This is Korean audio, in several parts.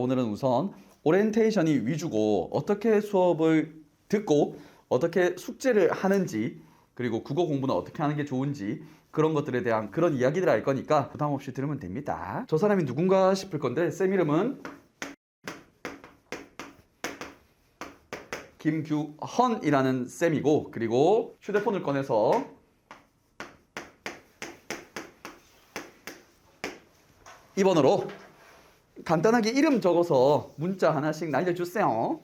오늘은 우선 오리엔테이션이 위주고 어떻게 수업을 듣고 어떻게 숙제를 하는지 그리고 국어 공부는 어떻게 하는 게 좋은지 그런 것들에 대한 그런 이야기들을 할 거니까 부담 없이 들으면 됩니다. 저 사람이 누군가 싶을 건데 쌤 이름은 김규헌이라는 쌤이고 그리고 휴대폰을 꺼내서 이 번호로 간단하게 이름 적어서 문자 하나씩 날려주세요.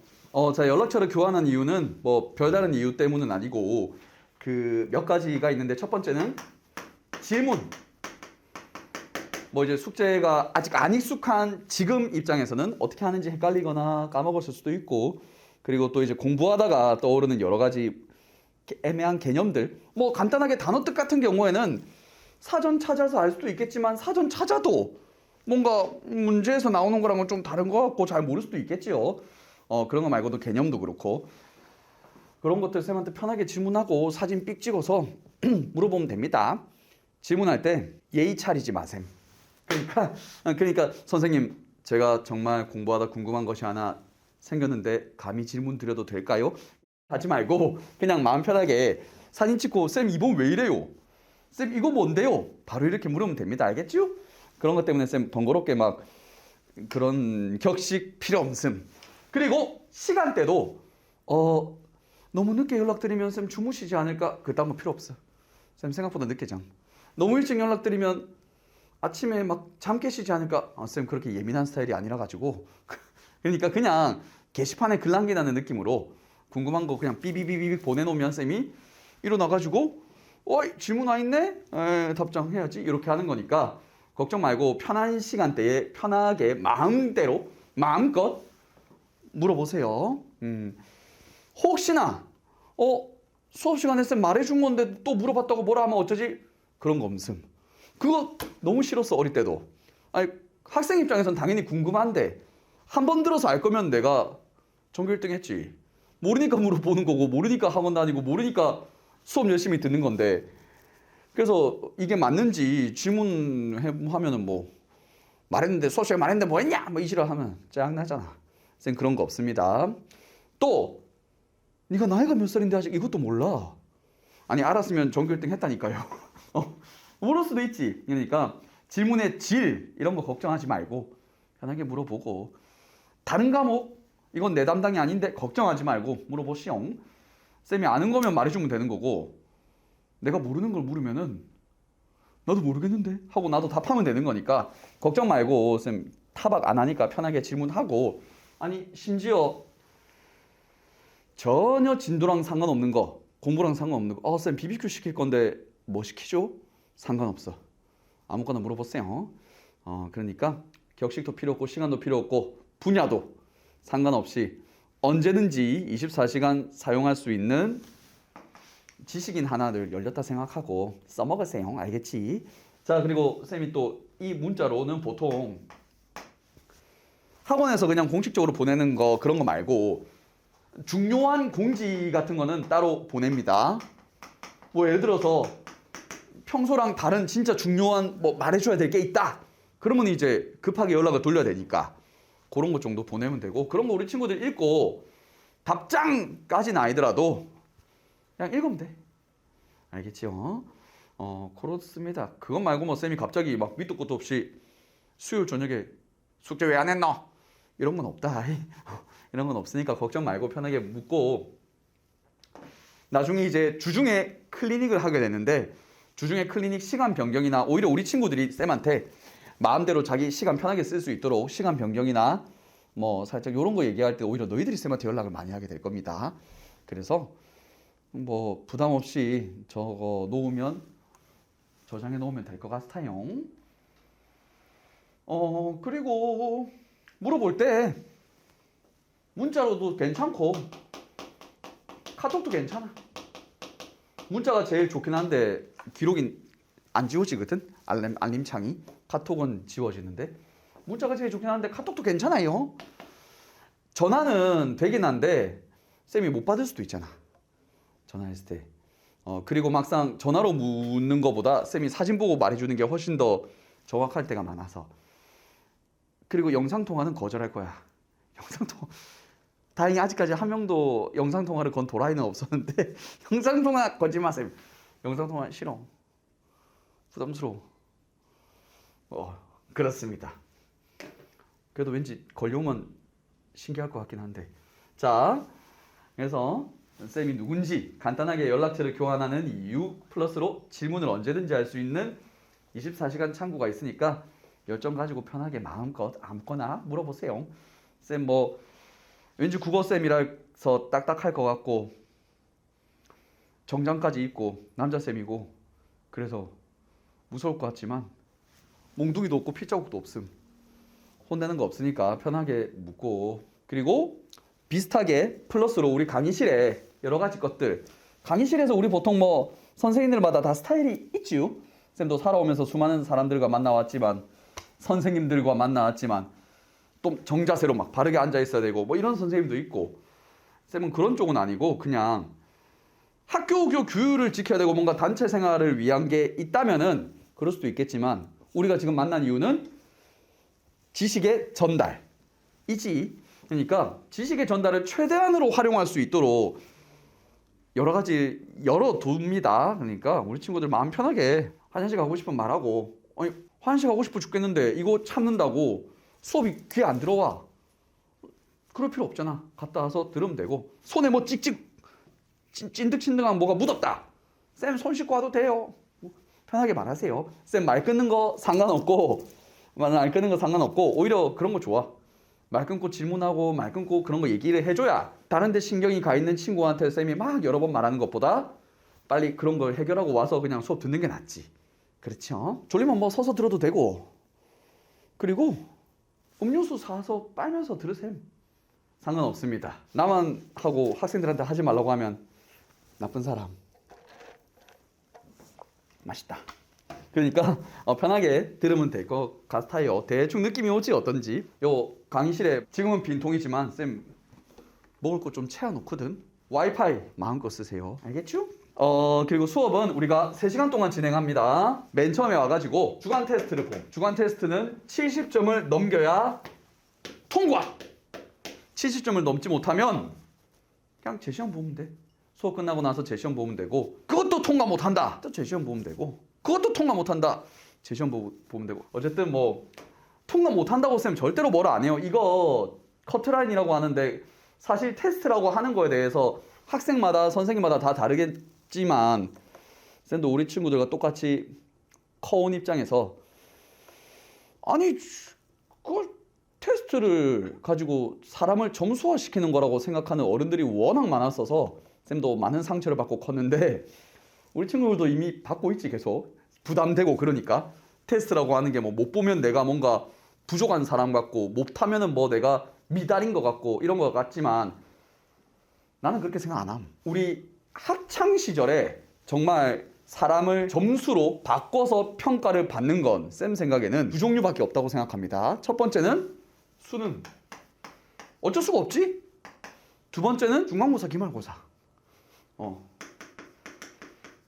자, 연락처를 교환한 이유는 뭐 별다른 이유 때문은 아니고 그 몇 가지가 있는데 첫 번째는 질문. 뭐 이제 숙제가 아직 안 익숙한 지금 입장에서는 어떻게 하는지 헷갈리거나 까먹었을 수도 있고 그리고 또 이제 공부하다가 떠오르는 여러 가지 애매한 개념들 뭐 간단하게 단어 뜻 같은 경우에는 사전 찾아서 알 수도 있겠지만 사전 찾아도 뭔가 문제에서 나오는 거랑은 좀 다른 것 같고 잘 모를 수도 있겠지요. 그런 거 말고도 개념도 그렇고 그런 것들 쌤한테 편하게 질문하고 사진 삑 찍어서 물어보면 됩니다. 질문할 때 예의 차리지 마셈. 그러니까 선생님 제가 정말 공부하다 궁금한 것이 하나 생겼는데 감히 질문 드려도 될까요? 하지 말고 그냥 마음 편하게 사진 찍고 쌤 이번 왜 이래요? 쌤 이거 뭔데요? 바로 이렇게 물으면 됩니다. 알겠죠? 그런 것 때문에 쌤 번거롭게 막 그런 격식 필요 없음. 그리고 시간대도 너무 늦게 연락드리면 쌤 주무시지 않을까? 그딴 거 필요 없어. 쌤 생각보다 늦게 잠. 너무 일찍 연락드리면 아침에 막 잠 깨시지 않을까? 쌤 그렇게 예민한 스타일이 아니라 가지고 그러니까 그냥 게시판에 글 남기라는 느낌으로 궁금한 거 그냥 삐비비비 보내놓으면 쌤이 일어나가지고 어이 질문 와 있네? 답장해야지 이렇게 하는 거니까 걱정 말고 편한 시간대에 편하게 마음대로 마음껏 물어보세요. 혹시나 수업 시간에 쌤 말해준 건데 또 물어봤다고 뭐라 하면 어쩌지? 그런 거 없음. 그거 너무 싫었어 어릴 때도. 아니 학생 입장에선 당연히 궁금한데 한 번 들어서 알 거면 내가 전교 1등 했지. 모르니까 물어보는 거고 모르니까 학원 다니고 모르니까 수업 열심히 듣는 건데 그래서 이게 맞는지 질문하면은 뭐 말했는데 수업 시간에 말했는데 뭐 했냐? 뭐 이지랄 하면 짜증나잖아. 쌤 그런 거 없습니다. 또 네가 나이가 몇 살인데 아직 이것도 몰라. 아니 알았으면 전교 1등 했다니까요. 모를 수도 있지. 그러니까 질문의 질 이런 거 걱정하지 말고 편하게 물어보고 다른 과목 이건 내 담당이 아닌데 걱정하지 말고 물어보시오. 쌤이 아는 거면 말해주면 되는 거고 내가 모르는 걸 물으면은 나도 모르겠는데 하고 나도 답하면 되는 거니까 걱정 말고 쌤 타박 안 하니까 편하게 질문하고 아니 심지어 전혀 진도랑 상관없는 거 공부랑 상관없는 거 쌤 BBQ 시킬 건데 뭐 시키죠? 상관없어. 아무거나 물어보세요. 그러니까 격식도 필요 없고 시간도 필요 없고 분야도 상관없이 언제든지 24시간 사용할 수 있는 지식인 하나를 열렸다 생각하고 써먹으세요. 알겠지? 자 그리고 쌤이 또 이 문자로는 보통 학원에서 그냥 공식적으로 보내는 거 그런 거 말고 중요한 공지 같은 거는 따로 보냅니다. 뭐 예를 들어서 평소랑 다른 진짜 중요한 뭐 말해줘야 될 게 있다. 그러면 이제 급하게 연락을 돌려야 되니까 그런 것 정도 보내면 되고 그런 거 우리 친구들 읽고 답장까지는 아니더라도 그냥 읽으면 돼. 알겠지요? 그렇습니다. 그것 말고 뭐 쌤이 갑자기 막 밑도 끝도 없이 수요일 저녁에 숙제 왜 안 했노? 이런 건 없다. 이런 건 없으니까 걱정 말고 편하게 묻고 나중에 이제 주중에 클리닉을 하게 되는데 주중에 클리닉 시간 변경이나 오히려 우리 친구들이 쌤한테 마음대로 자기 시간 편하게 쓸 수 있도록 시간 변경이나 뭐 살짝 이런 거 얘기할 때 오히려 너희들이 쌤한테 연락을 많이 하게 될 겁니다. 그래서 뭐 부담 없이 저거 놓으면 저장해 놓으면 될 것 같아요. 그리고 물어볼 때 문자로도 괜찮고 카톡도 괜찮아. 문자가 제일 좋긴 한데 기록이 안 지워지거든. 알림창이 카톡은 지워지는데 문자가 제일 좋긴 한데 카톡도 괜찮아요. 전화는 되긴 한데 쌤이 못 받을 수도 있잖아. 전화했을 때. 그리고 막상 전화로 묻는 것보다 쌤이 사진 보고 말해주는 게 훨씬 더 정확할 때가 많아서 그리고 영상통화는 거절할 거야. 영상통화. 다행히 아직까지 한 명도 영상통화를 건 도라이는 없었는데 영상통화 건지 마세요. 영상통화 싫어. 부담스러워. 그렇습니다. 그래도 왠지 걸려오면 신기할 것 같긴 한데. 자, 그래서 쌤이 누군지 간단하게 연락처를 교환하는 이유 플러스로 질문을 언제든지 할 수 있는 24시간 창구가 있으니까 열정 가지고 편하게 마음껏 아무거나 물어보세요. 쌤 뭐 왠지 국어쌤이라서 딱딱할 것 같고 정장까지 입고 남자쌤이고 그래서 무서울 것 같지만 몽둥이도 없고 핏자국도 없음. 혼내는 거 없으니까 편하게 묻고, 그리고 비슷하게 플러스로 우리 강의실에 여러 가지 것들, 강의실에서 우리 보통 뭐 선생님들마다 다 스타일이 있지요. 쌤도 살아오면서 수많은 사람들과 만나왔지만 선생님들과 만나왔지만 또 정자세로 막 바르게 앉아 있어야 되고 뭐 이런 선생님도 있고, 쌤은 그런 쪽은 아니고 그냥 학교 규율을 지켜야 되고 뭔가 단체 생활을 위한 게 있다면은 그럴 수도 있겠지만 우리가 지금 만난 이유는 지식의 전달이지. 그러니까 지식의 전달을 최대한으로 활용할 수 있도록 여러 가지 열어둡니다. 그러니까 우리 친구들 마음 편하게 화장실 가고 싶으면 말하고, 아니 화장실 가고 싶어 죽겠는데 이거 참는다고 수업이 귀에 안 들어와. 그럴 필요 없잖아. 갔다 와서 들으면 되고, 손에 뭐 찍찍 찐득찐득한 뭐가 묻었다. 쌤 손 씻고 와도 돼요. 편하게 말하세요. 쌤 말 끊는 거 상관없고, 말 끊는 거 상관없고 오히려 그런 거 좋아. 말 끊고 질문하고 말 끊고 그런 거 얘기를 해줘야 다른 데 신경이 가 있는 친구한테 쌤이 막 여러 번 말하는 것보다 빨리 그런 걸 해결하고 와서 그냥 수업 듣는 게 낫지. 그렇죠? 졸리면 뭐 서서 들어도 되고, 그리고 음료수 사서 빨면서 들으셈. 상관없습니다. 나만 하고 학생들한테 하지 말라고 하면 나쁜 사람. 맛있다. 그러니까 편하게 들으면 될 것 같아요. 대충 느낌이 오지 어떤지. 요 강의실에 지금은 빈통이지만 쌤 먹을 거 좀 채워놓거든. 와이파이 마음껏 쓰세요. 알겠죠? 그리고 수업은 우리가 3시간 동안 진행합니다. 맨 처음에 와가지고 주간 테스트를 봄. 주간 테스트는 70점을 넘겨야 통과! 70점을 넘지 못하면 그냥 재시험 보면 돼. 수업 끝나고 나서 재시험 보면 되고, 그것도 통과 못한다. 또 재시험 보면 되고, 그것도 통과 못한다. 재시험 보면 되고. 어쨌든 뭐 통과 못한다고 쌤 절대로 뭐라 안 해요. 이거 커트라인이라고 하는데 사실 테스트라고 하는 거에 대해서 학생마다 선생님마다 다 다르겠지만 쌤도 우리 친구들과 똑같이 커온 입장에서 아니 그걸 테스트를 가지고 사람을 점수화시키는 거라고 생각하는 어른들이 워낙 많았어서 쌤도 많은 상처를 받고 컸는데, 우리 친구들도 이미 받고 있지. 계속 부담되고. 그러니까 테스트라고 하는 게 뭐 못 보면 내가 뭔가 부족한 사람 같고 못하면은 뭐 내가 미달인 것 같고 이런 것 같지만 나는 그렇게 생각 안 함. 우리 학창 시절에 정말 사람을 점수로 바꿔서 평가를 받는 건 쌤 생각에는 두 종류밖에 없다고 생각합니다. 첫 번째는 수능. 어쩔 수가 없지. 두 번째는 중간고사, 기말고사.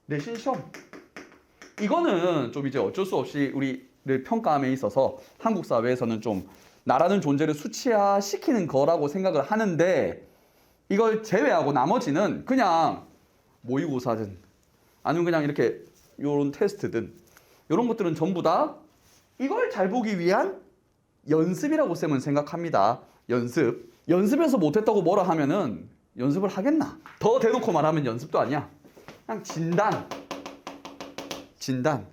내신 시험. 이거는 좀 이제 어쩔 수 없이 우리를 평가함에 있어서 한국 사회에서는 좀 나라는 존재를 수치화시키는 거라고 생각을 하는데, 이걸 제외하고 나머지는 그냥 모의고사든 아니면 그냥 이렇게 요런 테스트든 요런 것들은 전부 다 이걸 잘 보기 위한 연습이라고 쌤은 생각합니다. 연습에서 못했다고 뭐라 하면은 연습을 하겠나? 더 대놓고 말하면 연습도 아니야. 그냥 진단.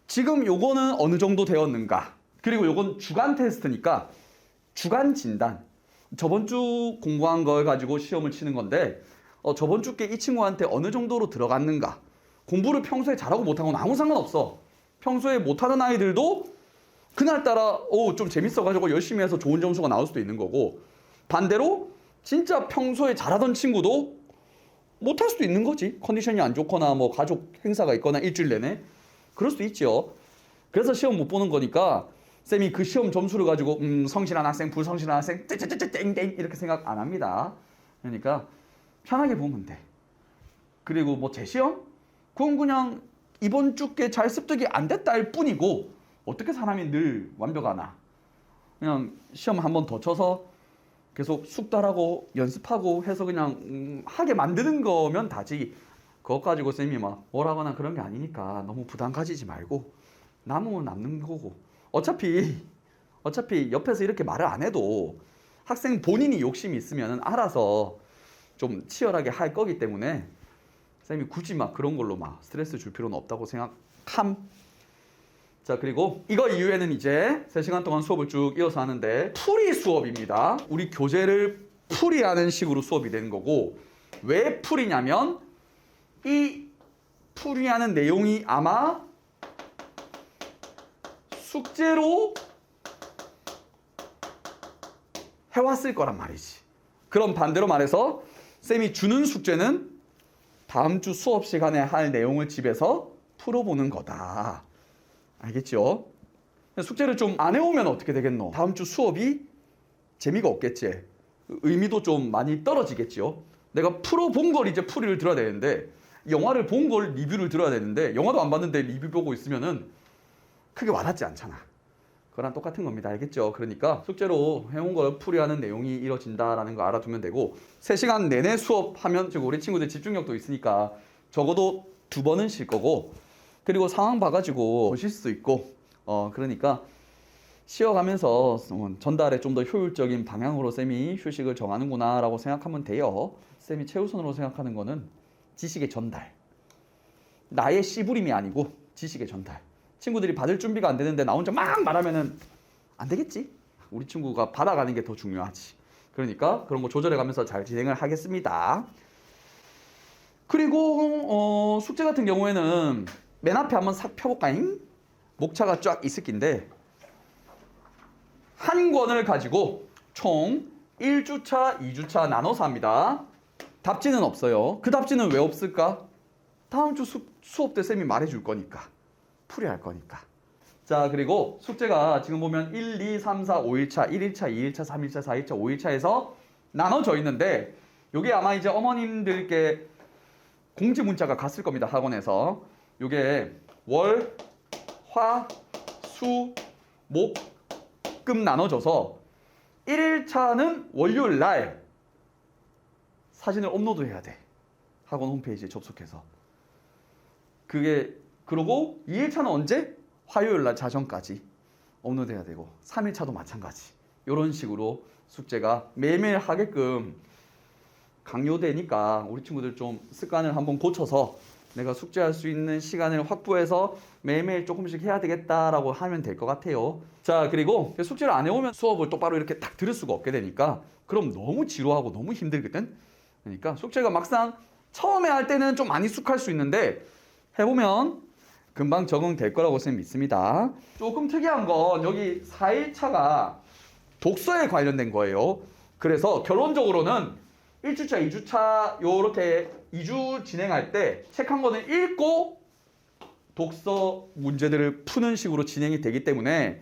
지금 요거는 어느 정도 되었는가? 그리고 요건 주간 테스트니까 주간 진단. 저번 주 공부한 걸 가지고 시험을 치는 건데 저번 주께 이 친구한테 어느 정도로 들어갔는가? 공부를 평소에 잘하고 못하고는 아무 상관없어. 평소에 못하는 아이들도 그날따라 좀 재밌어가지고 열심히 해서 좋은 점수가 나올 수도 있는 거고, 반대로 진짜 평소에 잘하던 친구도 못할 수도 있는 거지. 컨디션이 안 좋거나 뭐 가족 행사가 있거나 일주일 내내 그럴 수도 있죠. 그래서 시험 못 보는 거니까 쌤이 그 시험 점수를 가지고 성실한 학생, 불성실한 학생 땡땡 이렇게 생각 안 합니다. 그러니까 편하게 보면 돼. 그리고 뭐 재시험? 그건 그냥 이번 주께 잘 습득이 안 됐다 할 뿐이고, 어떻게 사람이 늘 완벽하나. 그냥 시험 한 번 더 쳐서 계속 숙달하고 연습하고 해서 그냥 하게 만드는 거면 다지. 그것 가지고 쌤이 막 뭐라거나 그런 게 아니니까 너무 부담 가지지 말고 남으면 남는 거고. 어차피 옆에서 이렇게 말을 안 해도 학생 본인이 욕심이 있으면 알아서 좀 치열하게 할 거기 때문에 쌤이 굳이 막 그런 걸로 막 스트레스 줄 필요는 없다고 생각함. 자, 그리고 이거 이후에는 이제 3시간 동안 수업을 쭉 이어서 하는데 풀이 수업입니다. 우리 교재를 풀이하는 식으로 수업이 되는 거고, 왜 풀이냐면 이 풀이하는 내용이 아마 숙제로 해왔을 거란 말이지. 그럼 반대로 말해서 쌤이 주는 숙제는 다음 주 수업 시간에 할 내용을 집에서 풀어보는 거다. 알겠죠? 숙제를 좀 안 해오면 어떻게 되겠노? 다음 주 수업이 재미가 없겠지. 의미도 좀 많이 떨어지겠죠. 내가 풀어본 걸 이제 풀이를 들어야 되는데, 영화를 본 걸 리뷰를 들어야 되는데, 영화도 안 봤는데 리뷰 보고 있으면은 크게 와닿지 않잖아. 그거랑 똑같은 겁니다. 알겠죠? 그러니까 숙제로 해온 걸 풀이하는 내용이 이뤄진다라는 거 알아두면 되고, 3시간 내내 수업하면 지금 우리 친구들 집중력도 있으니까 적어도 2번은 쉴 거고, 그리고 상황 봐가지고 쉴 수도 있고, 그러니까 쉬어가면서 전달에 좀 더 효율적인 방향으로 쌤이 휴식을 정하는구나 라고 생각하면 돼요. 쌤이 최우선으로 생각하는 거는 지식의 전달. 나의 씨부림이 아니고 지식의 전달. 친구들이 받을 준비가 안 되는데 나 혼자 막 말하면은 안 되겠지? 우리 친구가 받아가는 게 더 중요하지. 그러니까 그런 거 조절해가면서 잘 진행을 하겠습니다. 그리고 숙제 같은 경우에는 맨 앞에 한번 싹 펴볼까잉? 목차가 쫙 있을 낀데 한 권을 가지고 총 1주차, 2주차 나눠서 합니다. 답지는 없어요. 그 답지는 왜 없을까? 다음 주 수업 때 쌤이 말해줄 거니까. 풀이할 거니까. 자, 그리고 숙제가 지금 보면 1, 2, 3, 4, 5일차, 1일차, 2일차, 3일차, 4일차, 5일차에서 나눠져 있는데 이게 아마 이제 어머님들께 공지 문자가 갔을 겁니다. 학원에서. 이게 월, 화, 수, 목, 금 나눠져서 1일차는 월요일 날 사진을 업로드해야 돼. 학원 홈페이지에 접속해서. 그러고 2일차는 언제? 화요일 날 자정까지 업로드해야 되고 3일차도 마찬가지. 이런 식으로 숙제가 매일매일 하게끔 강요되니까 우리 친구들 좀 습관을 한번 고쳐서 내가 숙제할 수 있는 시간을 확보해서 매일매일 조금씩 해야 되겠다라고 하면 될 것 같아요. 자, 그리고 숙제를 안 해오면 수업을 똑바로 이렇게 딱 들을 수가 없게 되니까 그럼 너무 지루하고 너무 힘들거든. 그러니까 숙제가 막상 처음에 할 때는 좀 많이 숙할 수 있는데 해보면 금방 적응될 거라고 쌤 믿습니다. 조금 특이한 건 여기 4일차가 독서에 관련된 거예요. 그래서 결론적으로는 1주차, 2주차 요렇게 2주 진행할 때 책 한 권을 읽고 독서 문제들을 푸는 식으로 진행이 되기 때문에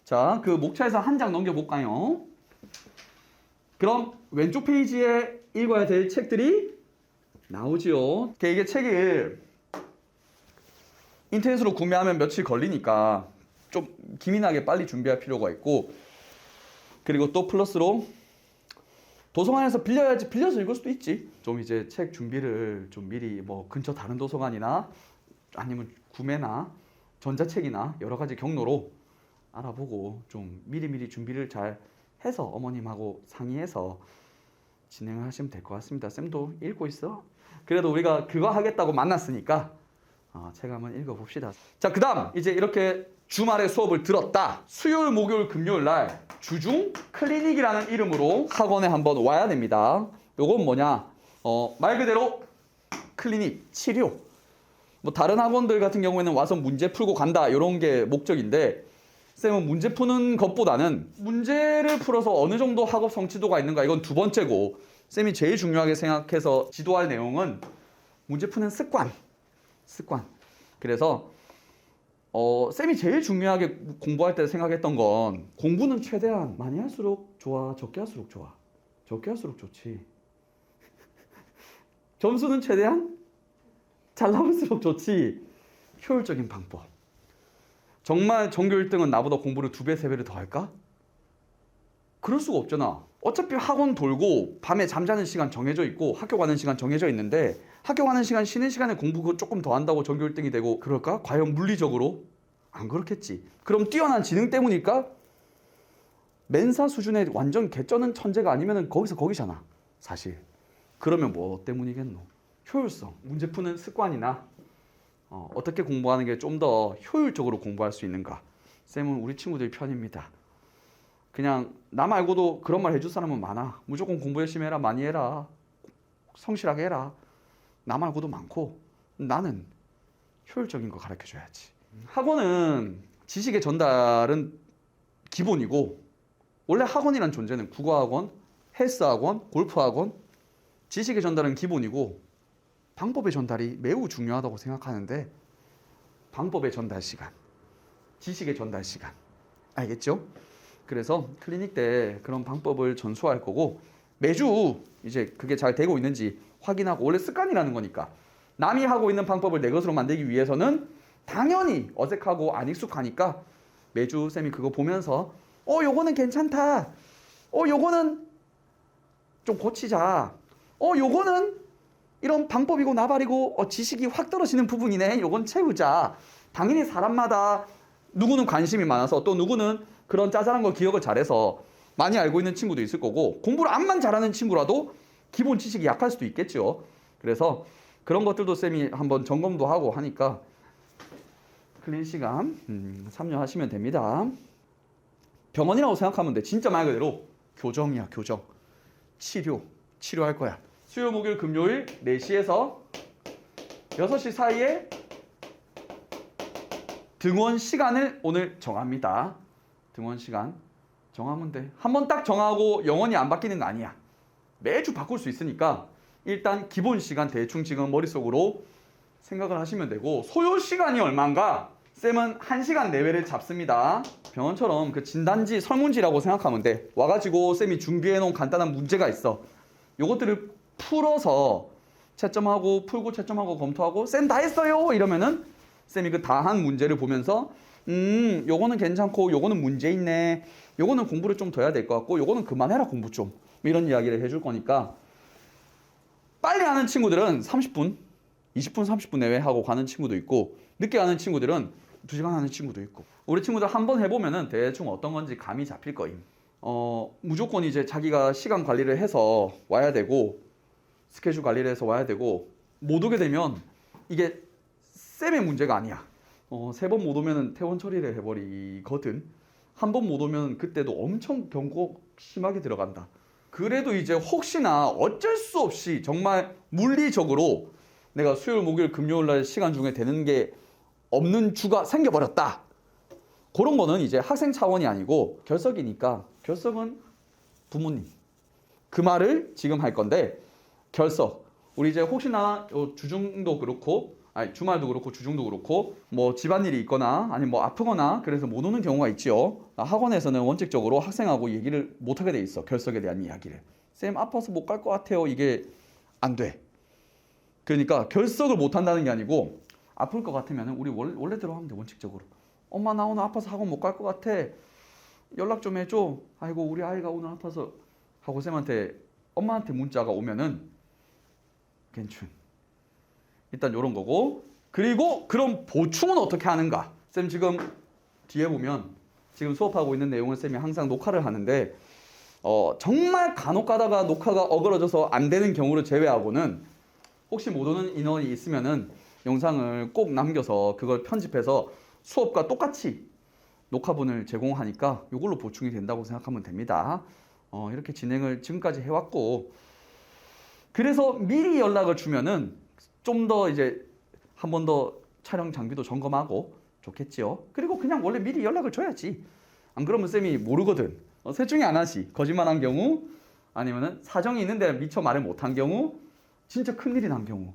자, 그 목차에서 한 장 넘겨볼까요? 그럼 왼쪽 페이지에 읽어야 될 책들이 나오지요. 이게 책을 인터넷으로 구매하면 며칠 걸리니까 좀 기민하게 빨리 준비할 필요가 있고, 그리고 또 플러스로 도서관에서 빌려야지, 빌려서 읽을 수도 있지. 좀 이제 책 준비를 좀 미리 뭐 근처 다른 도서관이나 아니면 구매나 전자책이나 여러 가지 경로로 알아보고 좀 미리미리 준비를 잘 해서 어머님하고 상의해서 진행을 하시면 될 것 같습니다. 쌤도 읽고 있어. 그래도 우리가 그거 하겠다고 만났으니까 책 한번 읽어봅시다. 자, 그 다음 이제 이렇게 주말에 수업을 들었다. 수요일, 목요일, 금요일 날 주중 클리닉이라는 이름으로 학원에 한번 와야 됩니다. 요건 뭐냐? 말 그대로 클리닉, 치료. 뭐 다른 학원들 같은 경우에는 와서 문제 풀고 간다 이런 게 목적인데 쌤은 문제 푸는 것보다는 문제를 풀어서 어느 정도 학업 성취도가 있는가 이건 두 번째고, 쌤이 제일 중요하게 생각해서 지도할 내용은 문제 푸는 습관. 그래서 쌤이 제일 중요하게 공부할 때 생각했던 건 공부는 최대한 많이 할수록 좋아, 적게 할수록 좋아. 적게 할수록 좋지. 점수는 최대한 잘 나올수록 좋지. 효율적인 방법. 정말 전교 1등은 나보다 공부를 2배, 3배를 더 할까? 그럴 수가 없잖아. 어차피 학원 돌고 밤에 잠자는 시간 정해져 있고 학교 가는 시간 정해져 있는데 학교 가는 시간 쉬는 시간에 공부 그거 조금 더 한다고 전교 1등이 되고 그럴까? 과연 물리적으로? 안 그렇겠지. 그럼 뛰어난 지능 때문일까? 멘사 수준의 완전 개쩌는 천재가 아니면 거기서 거기잖아 사실. 그러면 뭐 때문이겠노? 효율성, 문제 푸는 습관이나 어떻게 공부하는 게 좀 더 효율적으로 공부할 수 있는가. 쌤은 우리 친구들 편입니다. 그냥 나 말고도 그런 말 해줄 사람은 많아. 무조건 공부 열심히 해라, 많이 해라, 성실하게 해라. 나 말고도 많고 나는 효율적인 거 가르쳐줘야지. 학원은 지식의 전달은 기본이고 원래 학원이란 존재는 국어학원, 헬스학원, 골프학원 지식의 전달은 기본이고 방법의 전달이 매우 중요하다고 생각하는데 방법의 전달 시간, 지식의 전달 시간 알겠죠? 그래서 클리닉 때 그런 방법을 전수할 거고 매주 이제 그게 잘 되고 있는지 확인하고 원래 습관이라는 거니까 남이 하고 있는 방법을 내 것으로 만들기 위해서는 당연히 어색하고 안 익숙하니까 매주 쌤이 그거 보면서 요거는 괜찮다. 요거는 좀 고치자. 요거는 이런 방법이고 나발이고 지식이 확 떨어지는 부분이네. 요건 채우자. 당연히 사람마다 누구는 관심이 많아서 또 누구는 그런 짜잘한 걸 기억을 잘해서 많이 알고 있는 친구도 있을 거고 공부를 암만 잘하는 친구라도 기본 지식이 약할 수도 있겠죠. 그래서 그런 것들도 쌤이 한번 점검도 하고 하니까 클리닉 시간 참여하시면 됩니다. 병원이라고 생각하면 돼. 진짜 말 그대로 교정이야, 교정. 치료할 거야. 수요일, 목요일, 금요일 4시에서 6시 사이에 등원 시간을 오늘 정합니다. 등원 시간 정하면 돼. 한번 딱 정하고 영원히 안 바뀌는 거 아니야. 매주 바꿀 수 있으니까 일단 기본 시간 대충 지금 머릿속으로 생각을 하시면 되고 소요 시간이 얼마인가? 쌤은 1시간 내외를 잡습니다. 병원처럼 그 진단지 설문지라고 생각하면 돼. 와가지고 쌤이 준비해놓은 간단한 문제가 있어. 요것들을 풀어서 채점하고 풀고 채점하고 검토하고 쌤 다 했어요 이러면은 쌤이 그 다 한 문제를 보면서 요거는 괜찮고 요거는 문제 있네. 요거는 공부를 좀 더 해야 될 것 같고 요거는 그만해라 공부 좀. 이런 이야기를 해줄 거니까 빨리 하는 친구들은 30분, 20분, 30분 내외 하고 가는 친구도 있고 늦게 하는 친구들은 2시간 하는 친구도 있고 우리 친구들 한번 해보면은 대충 어떤 건지 감이 잡힐 거임. 무조건 이제 자기가 시간 관리를 해서 와야 되고 스케줄 관리를 해서 와야 되고 못 오게 되면 이게 쌤의 문제가 아니야. 3번 못 오면 퇴원 처리를 해버리거든. 한 번 못 오면 그때도 엄청 경고 심하게 들어간다. 그래도 이제 혹시나 어쩔 수 없이 정말 물리적으로 내가 수요일, 목요일, 금요일 날 시간 중에 되는 게 없는 주가 생겨버렸다. 그런 거는 이제 학생 차원이 아니고 결석이니까 결석은 부모님. 그 말을 지금 할 건데 결석. 우리 이제 혹시나 주중도 그렇고 아니 주말도 그렇고 주중도 그렇고 뭐 집안일이 있거나 아니면 뭐 아프거나 그래서 못 오는 경우가 있지요. 학원에서는 원칙적으로 학생하고 얘기를 못 하게 돼 있어. 결석에 대한 이야기를. 쌤 아파서 못 갈 것 같아요. 이게 안 돼. 그러니까 결석을 못 한다는 게 아니고 아플 것 같으면 우리 원래대로 하면 돼. 원칙적으로. 엄마 나 오늘 아파서 학원 못 갈 것 같아. 연락 좀 해줘. 아이고 우리 아이가 오늘 아파서 하고 쌤한테 엄마한테 문자가 오면은 괜춘. 일단 이런 거고 그리고 그럼 보충은 어떻게 하는가? 쌤 지금 뒤에 보면 지금 수업하고 있는 내용을 쌤이 항상 녹화를 하는데 정말 간혹 가다가 녹화가 어그러져서 안 되는 경우를 제외하고는 혹시 못 오는 인원이 있으면은 영상을 꼭 남겨서 그걸 편집해서 수업과 똑같이 녹화본을 제공하니까 이걸로 보충이 된다고 생각하면 됩니다. 이렇게 진행을 지금까지 해왔고 그래서 미리 연락을 주면은 좀 더 이제 한 번 더 촬영 장비도 점검하고 좋겠지요. 그리고 그냥 원래 미리 연락을 줘야지. 안 그러면 쌤이 모르거든. 셋 중에 하나씩 거짓말한 경우 아니면은 사정이 있는데 미처 말을 못한 경우 진짜 큰일이 난 경우.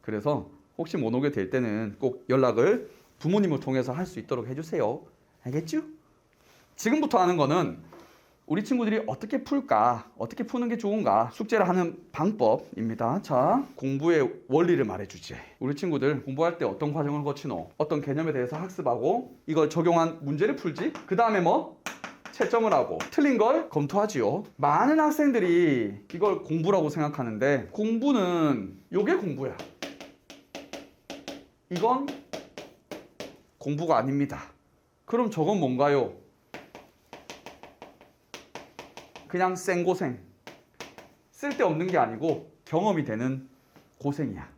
그래서 혹시 못 오게 될 때는 꼭 연락을 부모님을 통해서 할 수 있도록 해주세요. 알겠죠? 지금부터 하는 거는 우리 친구들이 어떻게 풀까? 어떻게 푸는 게 좋은가? 숙제를 하는 방법입니다. 자, 공부의 원리를 말해주지. 우리 친구들 공부할 때 어떤 과정을 거치노? 어떤 개념에 대해서 학습하고 이걸 적용한 문제를 풀지? 그 다음에 뭐? 채점을 하고 틀린 걸 검토하지요. 많은 학생들이 이걸 공부라고 생각하는데 공부는 요게 공부야. 이건 공부가 아닙니다. 그럼 저건 뭔가요? 그냥 생고생. 쓸데없는 게 아니고 경험이 되는 고생이야.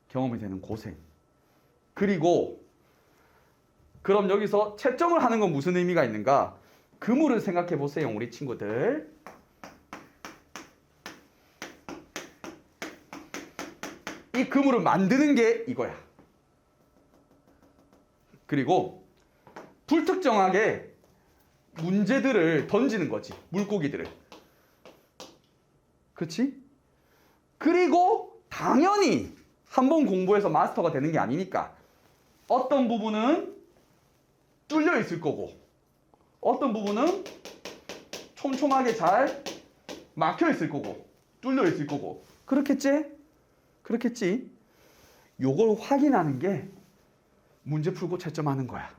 경험이 되는 고생. 그리고 그럼 여기서 채점을 하는 건 무슨 의미가 있는가? 그물을 생각해 보세요, 우리 친구들. 이 그물을 만드는 게 이거야. 그리고 불특정하게 문제들을 던지는 거지. 물고기들을. 그렇지? 그리고 당연히 한 번 공부해서 마스터가 되는 게 아니니까 어떤 부분은 뚫려 있을 거고 어떤 부분은 촘촘하게 잘 막혀 있을 거고 뚫려 있을 거고 그렇겠지? 그렇겠지? 요걸 확인하는 게 문제 풀고 채점하는 거야.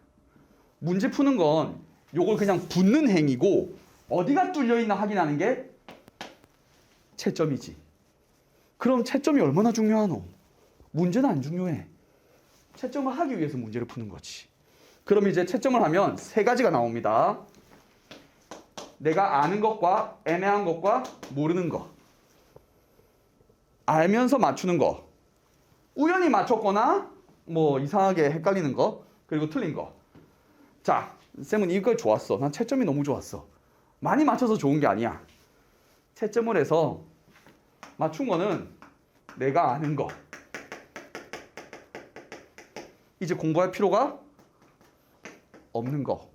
문제 푸는 건 요걸 그냥 붙는 행위고 어디가 뚫려 있나 확인하는 게 채점이지. 그럼 채점이 얼마나 중요하노? 문제는 안 중요해. 채점을 하기 위해서 문제를 푸는 거지. 그럼 이제 채점을 하면 세 가지가 나옵니다. 내가 아는 것과 애매한 것과 모르는 것. 알면서 맞추는 거. 우연히 맞췄거나 뭐 이상하게 헷갈리는 거. 그리고 틀린 거. 자, 쌤은 이거 좋았어. 난 채점이 너무 좋았어. 많이 맞춰서 좋은 게 아니야. 채점을 해서 맞춘 거는 내가 아는 거. 이제 공부할 필요가 없는 거.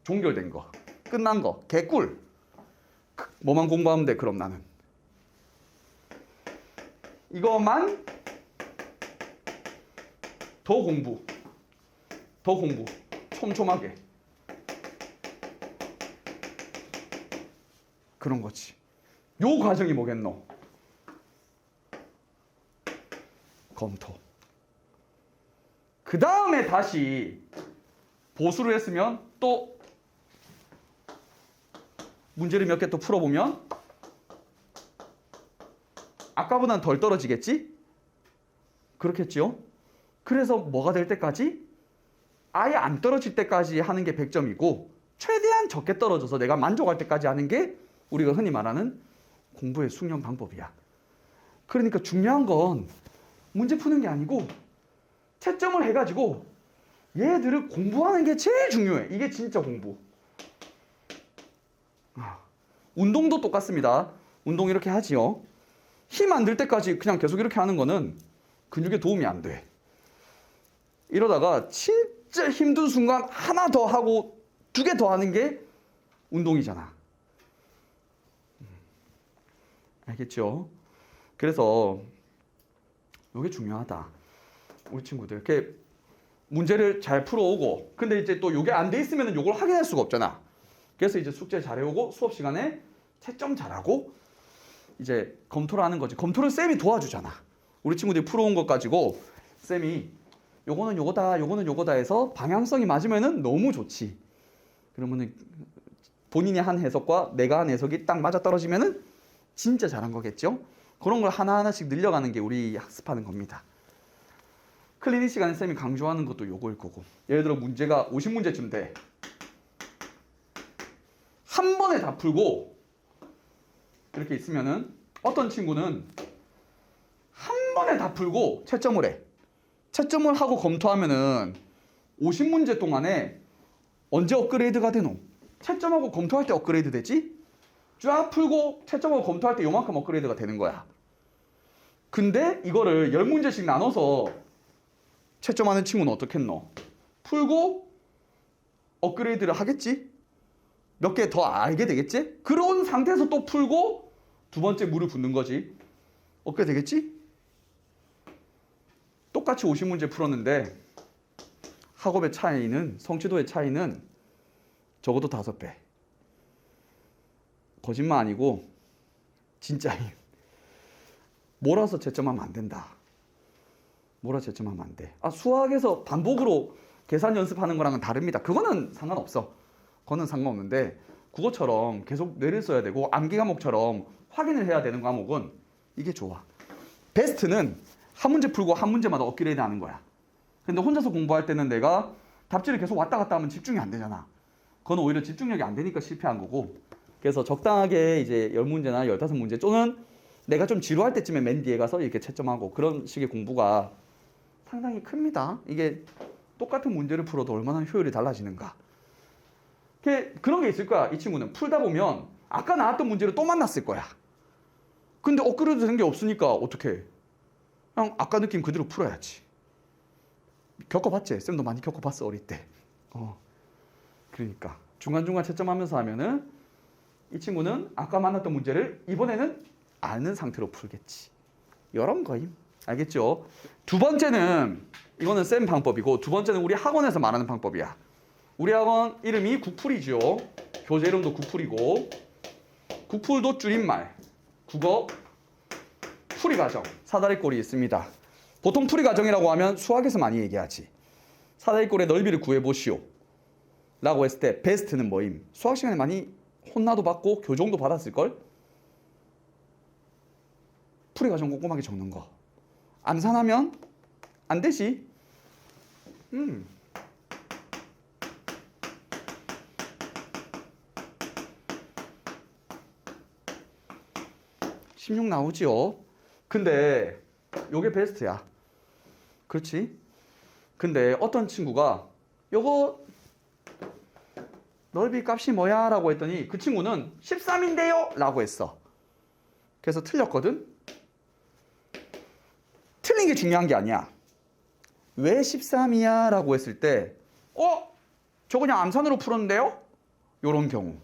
종결된 거. 끝난 거. 개꿀. 뭐만 공부하면 돼, 그럼 나는. 이것만 더 공부. 더 공부. 촘촘하게. 그런 거지. 요 과정이 뭐겠노? 검토. 그 다음에 다시 보수를 했으면 또 문제를 몇 개 또 풀어보면 아까보다는 덜 떨어지겠지? 그렇겠지요? 그래서 뭐가 될 때까지? 아예 안 떨어질 때까지 하는 게 100점이고 최대한 적게 떨어져서 내가 만족할 때까지 하는 게 우리가 흔히 말하는 공부의 숙련 방법이야. 그러니까 중요한 건 문제 푸는 게 아니고 채점을 해가지고 얘들을 공부하는 게 제일 중요해. 이게 진짜 공부. 운동도 똑같습니다. 운동 이렇게 하지요. 힘 안 들 때까지 그냥 계속 이렇게 하는 거는 근육에 도움이 안 돼. 이러다가 진짜 힘든 순간 하나 더 하고 2개 더 하는 게 운동이잖아. 알겠죠? 그래서 이게 중요하다. 우리 친구들 이렇게 문제를 잘 풀어오고 근데 이제 또 이게 안 돼 있으면 이걸 확인할 수가 없잖아. 그래서 이제 숙제 잘해오고 수업 시간에 채점 잘하고 이제 검토를 하는 거지. 검토를 쌤이 도와주잖아. 우리 친구들이 풀어온 것 가지고 쌤이 요거는 요거다 요거는 요거다 해서 방향성이 맞으면은 너무 좋지. 그러면은 본인이 한 해석과 내가 한 해석이 딱 맞아떨어지면은 진짜 잘한 거겠죠? 그런 걸 하나하나씩 늘려가는 게 우리 학습하는 겁니다. 클리닉 시간에 쌤이 강조하는 것도 요거일 거고. 예를 들어 문제가 50문제쯤 돼. 한 번에 다 풀고 이렇게 있으면은 어떤 친구는 한 번에 다 풀고 채점을 해. 채점을 하고 검토하면은 50문제 동안에 언제 업그레이드가 되노? 채점하고 검토할 때 업그레이드 되지? 쫙 풀고 채점하고 검토할 때 요만큼 업그레이드가 되는 거야. 근데 이거를 10문제씩 나눠서 채점하는 친구는 어떻겠노? 풀고 업그레이드를 하겠지? 몇 개 더 알게 되겠지? 그런 상태에서 또 풀고 두 번째 물을 붓는 거지. 업그레이드 되겠지? 똑같이 50문제 풀었는데 학업의 차이는, 성취도의 차이는 적어도 5배. 거짓말 아니고 진짜임. 몰아서 채점하면 안 된다. 몰아서 채점하면 안 돼. 수학에서 반복으로 계산 연습하는 거랑은 다릅니다. 그거는 상관없어. 그거는 상관없는데 국어처럼 계속 뇌를 써야 되고 암기 과목처럼 확인을 해야 되는 과목은 이게 좋아. 베스트는 한 문제 풀고 한 문제마다 업그레이드 하는 거야. 근데 혼자서 공부할 때는 내가 답지를 계속 왔다 갔다 하면 집중이 안 되잖아. 그건 오히려 집중력이 안 되니까 실패한 거고. 그래서 적당하게 이제 10문제나 15문제 또는 내가 좀 지루할 때쯤에 맨 뒤에 가서 이렇게 채점하고 그런 식의 공부가 상당히 큽니다. 이게 똑같은 문제를 풀어도 얼마나 효율이 달라지는가. 그런 게 있을 거야. 이 친구는 풀다 보면 아까 나왔던 문제를 또 만났을 거야. 근데 업그레이드 된 게 없으니까 어떡해. 그냥 아까 느낌 그대로 풀어야지. 겪어봤지? 쌤도 많이 겪어봤어 어릴 때. 그러니까 중간중간 채점하면서 하면은 이 친구는 아까 만났던 문제를 이번에는 아는 상태로 풀겠지. 이런 거임. 알겠죠? 두 번째는 이거는 쌤 방법이고 두 번째는 우리 학원에서 말하는 방법이야. 우리 학원 이름이 국풀이죠. 교재 이름도 국풀이고 국풀도 줄임말. 국어 풀이 과정. 사다리꼴이 있습니다. 보통 풀이 과정이라고 하면 수학에서 많이 얘기하지. 사다리꼴의 넓이를 구해보시오. 라고 했을 때 베스트는 뭐임? 수학 시간에 많이 혼나도 받고 교정도 받았을걸? 풀이 과정 꼼꼼하게 적는 거. 암산하면 안 되지. 16 나오지요. 근데 요게 베스트야. 그렇지? 근데 어떤 친구가 요거 넓이 값이 뭐야? 라고 했더니 그 친구는 13인데요? 라고 했어. 그래서 틀렸거든? 틀린 게 중요한 게 아니야. 왜 13이야? 라고 했을 때 저 그냥 암산으로 풀었는데요? 요런 경우.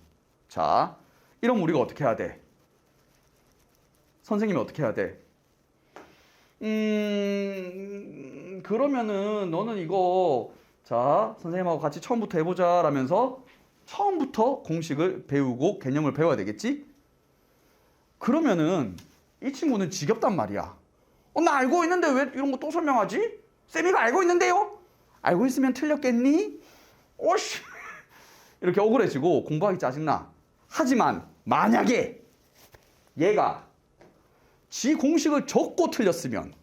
자, 이러면 우리가 어떻게 해야 돼? 선생님이 어떻게 해야 돼? 그러면은 너는 이거 자 선생님하고 같이 처음부터 해보자 라면서 처음부터 공식을 배우고 개념을 배워야 되겠지? 그러면은 이 친구는 지겹단 말이야. 나 알고 있는데 왜 이런 거 또 설명하지? 쌤이가 알고 있는데요? 알고 있으면 틀렸겠니? 오씨 이렇게 억울해지고 공부하기 짜증나. 하지만 만약에 얘가 지 공식을 적고 틀렸으면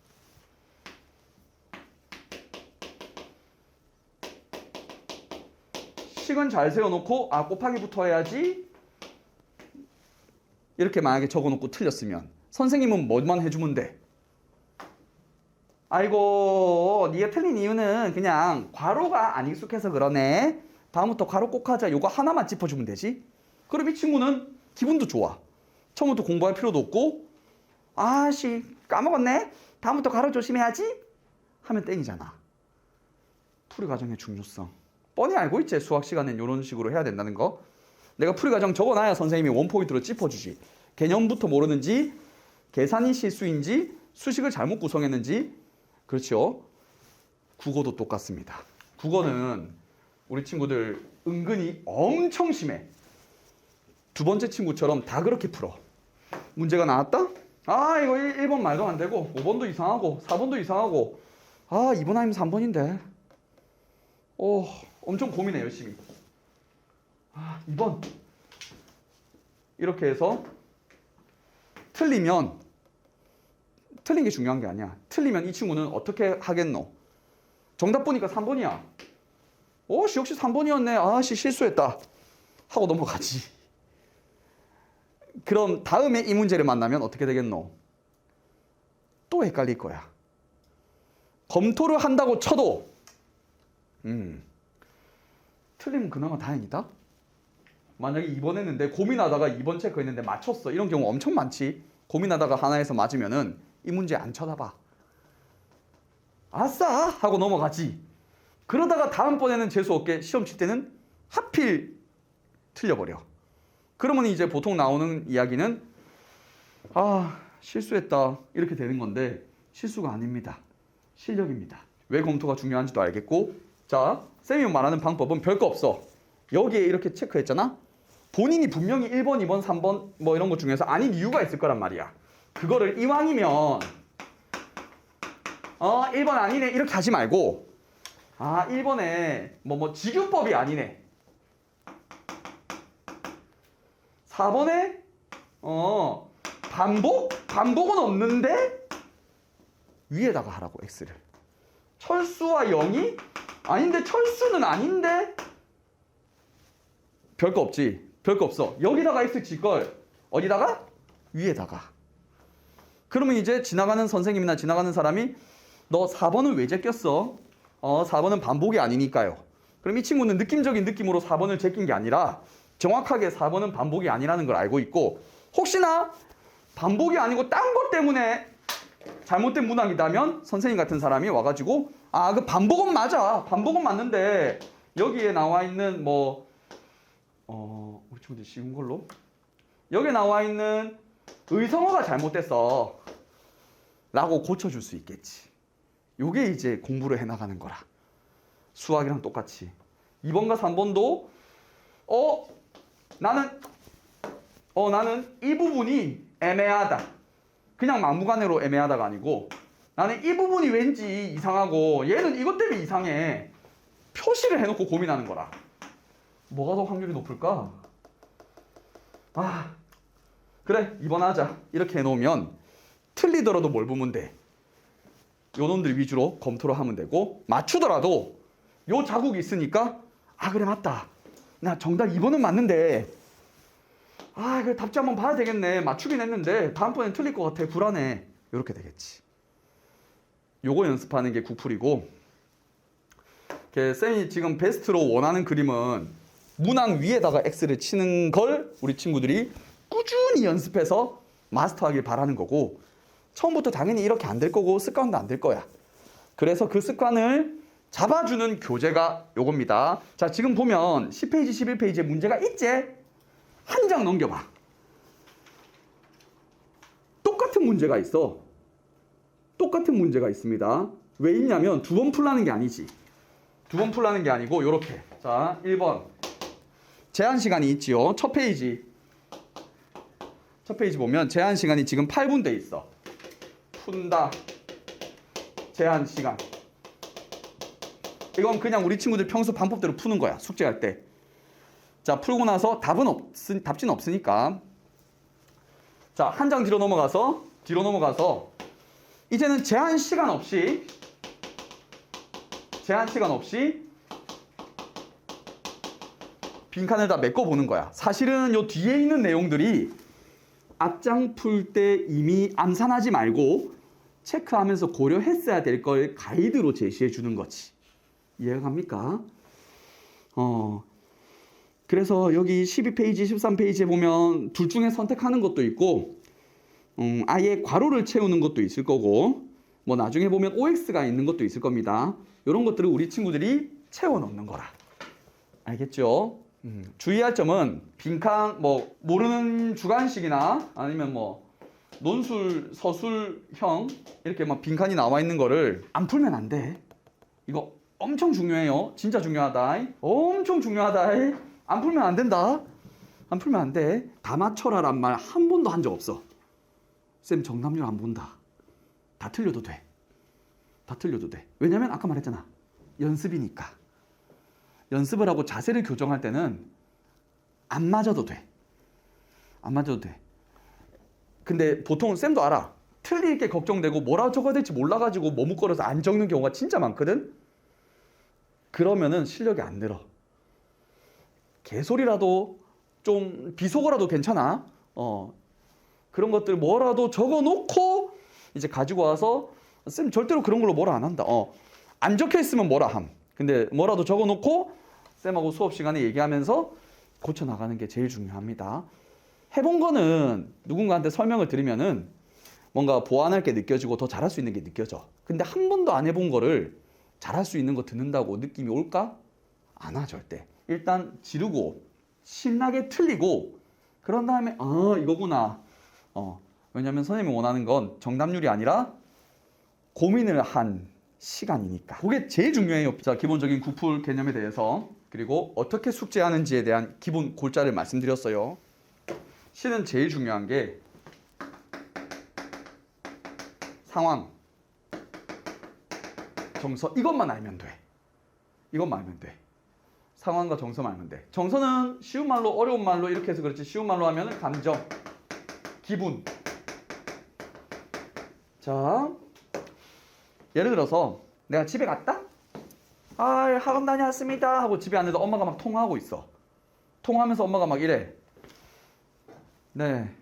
식은 잘 세워놓고 곱하기부터 해야지 이렇게 만약에 적어놓고 틀렸으면 선생님은 뭐만 해주면 돼? 아이고 네가 틀린 이유는 그냥 괄호가 안 익숙해서 그러네. 다음부터 괄호 꼭 하자. 요거 하나만 짚어주면 되지. 그럼 이 친구는 기분도 좋아. 처음부터 공부할 필요도 없고 아씨 까먹었네. 다음부터 괄호 조심해야지 하면 땡이잖아. 풀이 과정의 중요성 뻔히 알고 있지. 수학 시간엔 이런 식으로 해야 된다는 거. 내가 풀이 과정 적어놔야 선생님이 원포인트로 짚어주지. 개념부터 모르는지 계산이 실수인지 수식을 잘못 구성했는지. 그렇죠. 국어도 똑같습니다. 국어는 우리 친구들 은근히 엄청 심해. 두 번째 친구처럼 다 그렇게 풀어. 문제가 나왔다? 이거 1번 말도 안 되고 5번도 이상하고 4번도 이상하고 2번 아니면 3번인데 엄청 고민해 열심히. 2번 이렇게 해서 틀리면 틀린 게 중요한 게 아니야. 틀리면 이 친구는 어떻게 하겠노? 정답 보니까 3번이야. 역시 3번이었네. 실수했다 하고 넘어가지. 그럼 다음에 이 문제를 만나면 어떻게 되겠노? 또 헷갈릴 거야. 검토를 한다고 쳐도 틀리면 그나마 다행이다. 만약에 2번 했는데 고민하다가 2번 체크했는데 맞췄어. 이런 경우 엄청 많지. 고민하다가 하나에서 맞으면은 이 문제 안 쳐다봐. 아싸 하고 넘어가지. 그러다가 다음번에는 재수없게 시험 칠 때는 하필 틀려버려. 그러면 이제 보통 나오는 이야기는 실수했다 이렇게 되는 건데 실수가 아닙니다. 실력입니다. 왜 검토가 중요한지도 알겠고. 자, 쌤이 말하는 방법은 별거 없어. 여기에 이렇게 체크했잖아. 본인이 분명히 1번, 2번, 3번 뭐 이런 것 중에서 아닌 이유가 있을 거란 말이야. 그거를 이왕이면 1번 아니네 이렇게 하지 말고 1번에 뭐 직유법이 아니네. 4번에 반복은 없는데 위에다가 하라고 x를. 철수와 0이 아닌데 철수는 아닌데 별거 없지. 별거 없어. 여기다가 x 칠걸. 어디다가? 위에다가. 그러면 이제 지나가는 선생님이나 지나가는 사람이 너 4번은 왜 제꼈어? 4번은 반복이 아니니까요. 그럼 이 친구는 느낌적인 느낌으로 4번을 제낀 게 아니라 정확하게 4번은 반복이 아니라는 걸 알고 있고, 혹시나 반복이 아니고 딴 것 때문에 잘못된 문항이라면 선생님 같은 사람이 와가지고 그 반복은 맞아. 반복은 맞는데 여기에 나와 있는 우리 친구들 쉬운 걸로 여기에 나와 있는 의성어가 잘못됐어 라고 고쳐줄 수 있겠지. 요게 이제 공부를 해나가는 거라. 수학이랑 똑같이 2번과 3번도 나는 이 부분이 애매하다. 그냥 막무가내로 애매하다가 아니고 나는 이 부분이 왠지 이상하고 얘는 이것 때문에 이상해. 표시를 해놓고 고민하는 거라. 뭐가 더 확률이 높을까? 그래 2번 하자. 이렇게 해놓으면 틀리더라도 뭘 보면 돼? 요 놈들 위주로 검토를 하면 되고, 맞추더라도 요 자국이 있으니까 그래 맞다. 나 정답 2번은 맞는데 그래 답지 한번 봐야 되겠네. 맞추긴 했는데 다음번엔 틀릴 것 같아. 불안해. 이렇게 되겠지. 요거 연습하는 게 구풀이고, 쌤이 지금 베스트로 원하는 그림은 문항 위에다가 X를 치는 걸 우리 친구들이 꾸준히 연습해서 마스터하길 바라는 거고, 처음부터 당연히 이렇게 안 될 거고 습관도 안 될 거야. 그래서 그 습관을 잡아주는 교재가 요겁니다. 자, 지금 보면 10페이지, 11페이지에 문제가 있지? 한 장 넘겨봐. 똑같은 문제가 있어. 똑같은 문제가 있습니다. 왜 있냐면 두 번 풀라는 게 아니지. 두 번 풀라는 게 아니고 요렇게. 자, 1번. 제한 시간이 있지요. 첫 페이지. 첫 페이지 보면 제한 시간이 지금 8분 돼 있어. 푼다. 제한 시간. 이건 그냥 우리 친구들 평소 방법대로 푸는 거야. 숙제할 때. 자, 풀고 나서 답지는 없으니까. 자, 한 장 뒤로 넘어가서 이제는 제한 시간 없이 빈칸에다 메꿔 보는 거야. 사실은 요 뒤에 있는 내용들이 앞장 풀 때 이미 암산하지 말고 체크하면서 고려했어야 될 걸 가이드로 제시해 주는 거지. 이해가 갑니까? 그래서 여기 12페이지, 13페이지에 보면 둘 중에 선택하는 것도 있고, 아예 괄호를 채우는 것도 있을 거고, 뭐 나중에 보면 OX가 있는 것도 있을 겁니다. 이런 것들을 우리 친구들이 채워 넣는 거라. 알겠죠? 주의할 점은 빈칸, 모르는 주관식이나 아니면 논술, 서술형 이렇게 막 빈칸이 나와 있는 거를 안 풀면 안 돼. 이거 엄청 중요해요. 진짜 중요하다. 엄청 중요하다. 안 풀면 안 된다. 안 풀면 안 돼. 다 맞춰라란 말 한 번도 한 적 없어. 쌤 정답률 안 본다. 다 틀려도 돼. 다 틀려도 돼. 왜냐면 아까 말했잖아. 연습이니까. 연습을 하고 자세를 교정할 때는 안 맞아도 돼. 안 맞아도 돼. 근데 보통 쌤도 알아. 틀릴 게 걱정되고 뭐라 적어야 될지 몰라가지고 머뭇거려서 안 적는 경우가 진짜 많거든. 그러면은 실력이 안 늘어. 개소리라도 좀 비속어라도 괜찮아. 그런 것들 뭐라도 적어놓고 이제 가지고 와서 쌤 절대로 그런 걸로 뭐라 안 한다. 안 적혀 있으면 뭐라 함. 근데 뭐라도 적어놓고 쌤하고 수업 시간에 얘기하면서 고쳐 나가는 게 제일 중요합니다. 해본 거는 누군가한테 설명을 드리면은 뭔가 보완할 게 느껴지고 더 잘할 수 있는 게 느껴져. 근데 한 번도 안 해본 거를 잘할 수 있는 거 듣는다고 느낌이 올까? 안 와, 절대. 일단 지르고 신나게 틀리고 그런 다음에 이거구나. 왜냐면 선생님이 원하는 건 정답률이 아니라 고민을 한 시간이니까. 그게 제일 중요해요. 자, 기본적인 구풀 개념에 대해서, 그리고 어떻게 숙제하는지에 대한 기본 골자를 말씀드렸어요. 시는 제일 중요한 게 상황, 정서, 이것만 알면 돼. 이것만 알면 돼. 상황과 정서만 알면 돼. 정서는 쉬운 말로 어려운 말로 이렇게 해서 그렇지 쉬운 말로 하면은 감정, 기분. 자, 예를 들어서 내가 집에 갔다? 아, 학원 다녀왔습니다 하고 집에 왔는데 엄마가 막 통화하고 있어. 통화하면서 엄마가 막 이래. 네.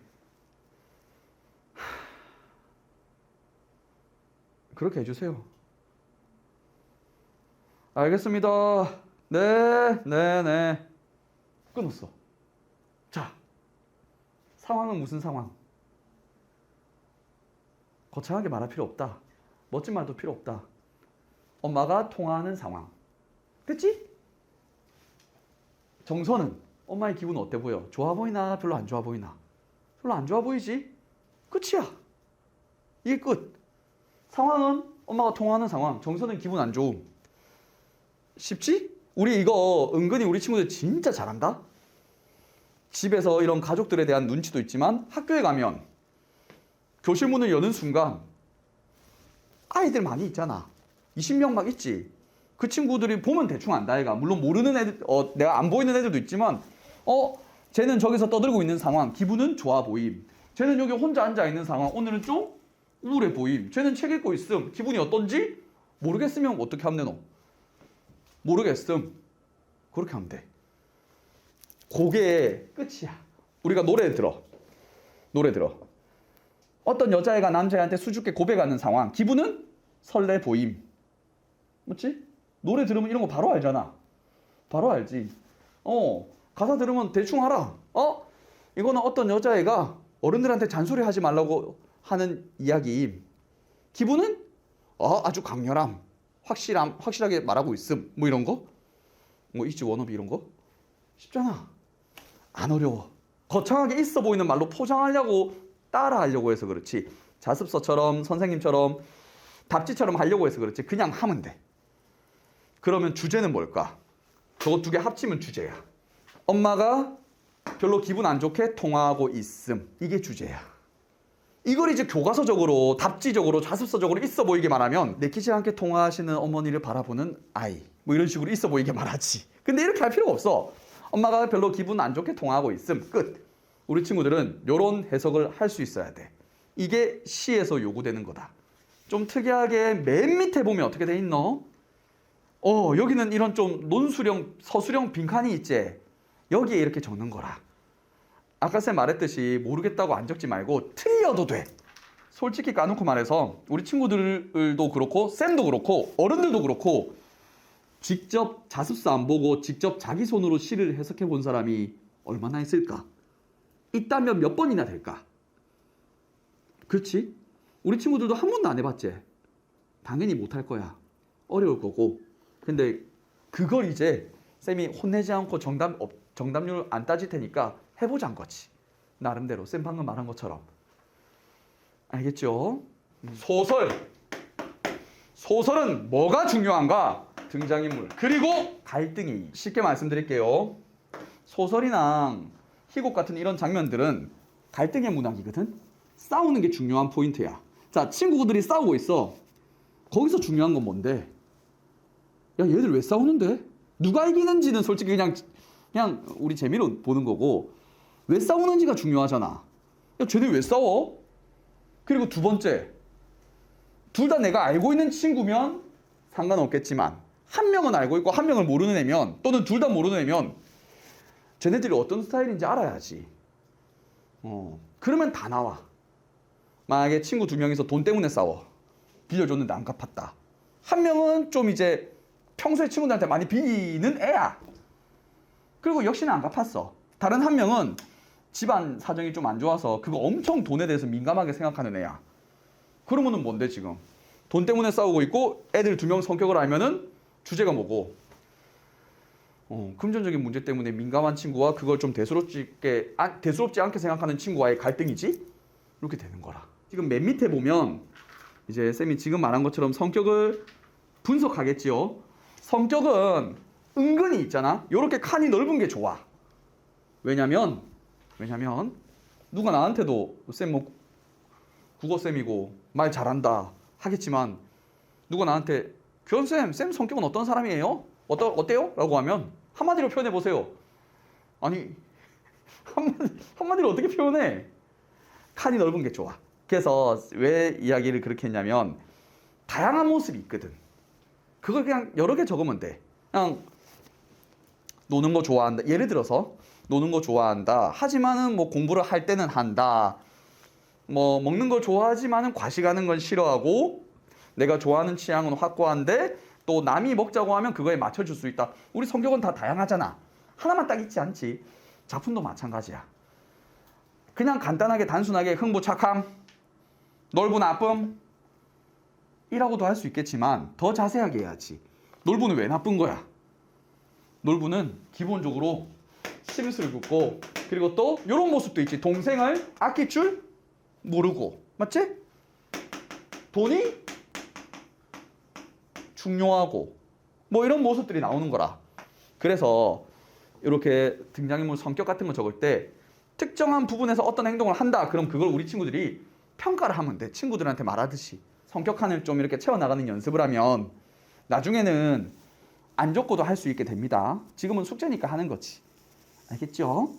그렇게 해주세요. 알겠습니다. 네, 네, 네. 끊었어. 자, 상황은 무슨 상황? 거창하게 말할 필요 없다. 멋진 말도 필요 없다. 엄마가 통화하는 상황. 됐지? 정서는 엄마의 기분은 어때 보여? 좋아 보이나? 별로 안 좋아 보이나? 별로 안 좋아 보이지? 끝이야. 이게 끝. 상황은 엄마가 통화하는 상황. 정서는 기분 안 좋음. 쉽지? 우리 이거 은근히 우리 친구들 진짜 잘한다? 집에서 이런 가족들에 대한 눈치도 있지만 학교에 가면 교실 문을 여는 순간 아이들 많이 있잖아. 20명 막 있지. 그 친구들이 보면 대충 안다 애가. 물론 모르는 애들, 내가 안 보이는 애들도 있지만 쟤는 저기서 떠들고 있는 상황. 기분은 좋아 보임. 쟤는 여기 혼자 앉아 있는 상황. 오늘은 좀 우울해 보임. 쟤는 책 읽고 있음. 기분이 어떤지 모르겠으면 어떻게 하면 되노? 모르겠음. 그렇게 하면 돼. 그게 끝이야. 우리가 노래 들어. 어떤 여자애가 남자애한테 수줍게 고백하는 상황. 기분은 설레 보임. 맞지? 노래 들으면 이런 거 바로 알잖아. 바로 알지. 가사 들으면 대충 알아. 이거는 어떤 여자애가 어른들한테 잔소리하지 말라고 하는 이야기. 기분은 아주 강렬함. 확실하게 말하고 있음. 뭐 이런 거? 뭐 있지 워너비 이런 거? 쉽잖아. 안 어려워. 거창하게 있어 보이는 말로 포장하려고 따라하려고 해서 그렇지. 자습서처럼 선생님처럼 답지처럼 하려고 해서 그렇지. 그냥 하면 돼. 그러면 주제는 뭘까? 저거 두 개 합치면 주제야. 엄마가 별로 기분 안 좋게 통화하고 있음. 이게 주제야. 이걸 이제 교과서적으로, 답지적으로, 자습서적으로 있어 보이게 말하면 내키지 않게 통화하시는 어머니를 바라보는 아이. 뭐 이런 식으로 있어 보이게 말하지. 근데 이렇게 할 필요가 없어. 엄마가 별로 기분 안 좋게 통화하고 있음. 끝. 우리 친구들은 이런 해석을 할 수 있어야 돼. 이게 시에서 요구되는 거다. 좀 특이하게 맨 밑에 보면 어떻게 돼 있노? 여기는 이런 좀 논수령, 서술형 빈칸이 있지. 여기에 이렇게 적는 거라. 아까 쌤 말했듯이 모르겠다고 안 적지 말고 틀려도 돼. 솔직히 까놓고 말해서 우리 친구들도 그렇고 쌤도 그렇고 어른들도 그렇고 직접 자습서 안 보고 직접 자기 손으로 시를 해석해 본 사람이 얼마나 있을까? 있다면 몇 번이나 될까? 그렇지? 우리 친구들도 한 번도 안 해봤지? 당연히 못할 거야. 어려울 거고. 근데 그걸 이제 쌤이 혼내지 않고 정답률 안 따질 테니까 해보자는 거지. 나름대로 쌤 방금 말한 것처럼. 알겠죠? 소설은 뭐가 중요한가? 등장인물 그리고 갈등이. 쉽게 말씀드릴게요. 소설이나 희곡 같은 이런 장면들은 갈등의 문학이거든. 싸우는 게 중요한 포인트야. 자, 친구들이 싸우고 있어. 거기서 중요한 건 뭔데? 야, 얘들 왜 싸우는데? 누가 이기는지는 솔직히 그냥 우리 재미로 보는 거고, 왜 싸우는지가 중요하잖아. 야, 쟤네 왜 싸워? 그리고 두 번째, 둘 다 내가 알고 있는 친구면 상관없겠지만 한 명은 알고 있고 한 명을 모르는 애면, 또는 둘 다 모르는 애면 쟤네들이 어떤 스타일인지 알아야지. 그러면 다 나와. 만약에 친구 두 명이서 돈 때문에 싸워. 빌려줬는데 안 갚았다. 한 명은 좀 이제 평소에 친구들한테 많이 빌리는 애야. 그리고 역시나 안 갚았어. 다른 한 명은 집안 사정이 좀 안 좋아서 그거 엄청 돈에 대해서 민감하게 생각하는 애야. 그러면은 뭔데 지금? 돈 때문에 싸우고 있고 애들 두 명 성격을 알면은 주제가 뭐고? 금전적인 문제 때문에 민감한 친구와 그걸 좀 대수롭지 않게 생각하는 친구와의 갈등이지? 이렇게 되는 거라. 지금 맨 밑에 보면 이제 쌤이 지금 말한 것처럼 성격을 분석하겠지요. 성격은 은근히 있잖아. 이렇게 칸이 넓은 게 좋아. 왜냐면 누가 나한테도 쌤 뭐 국어쌤이고 말 잘한다 하겠지만 누가 나한테 교원쌤, 쌤 성격은 어떤 사람이에요? 어때요? 라고 하면 한마디로 표현해 보세요. 아니 한마디로 어떻게 표현해? 칸이 넓은 게 좋아. 그래서 왜 이야기를 그렇게 했냐면 다양한 모습이 있거든. 그걸 그냥 여러 개 적으면 돼. 그냥 노는 거 좋아한다. 예를 들어서 노는 거 좋아한다. 하지만은 뭐 공부를 할 때는 한다. 뭐 먹는 거 좋아하지만은 과식하는 건 싫어하고 내가 좋아하는 취향은 확고한데 또 남이 먹자고 하면 그거에 맞춰줄 수 있다. 우리 성격은 다 다양하잖아. 하나만 딱 있지 않지. 작품도 마찬가지야. 그냥 간단하게 단순하게 흥부 착함, 놀부 나쁨 이라고도 할 수 있겠지만 더 자세하게 해야지. 놀부는 왜 나쁜 거야? 놀부는 기본적으로 심술을 긋고 그리고 또 이런 모습도 있지. 동생을 아낄 줄 모르고 맞지? 돈이 중요하고 뭐 이런 모습들이 나오는 거라. 그래서 이렇게 등장인물 성격 같은 거 적을 때 특정한 부분에서 어떤 행동을 한다. 그럼 그걸 우리 친구들이 평가를 하면 돼. 친구들한테 말하듯이 성격 칸을 좀 이렇게 채워나가는 연습을 하면 나중에는 안 적고도 할 수 있게 됩니다. 지금은 숙제니까 하는 거지. 알겠죠?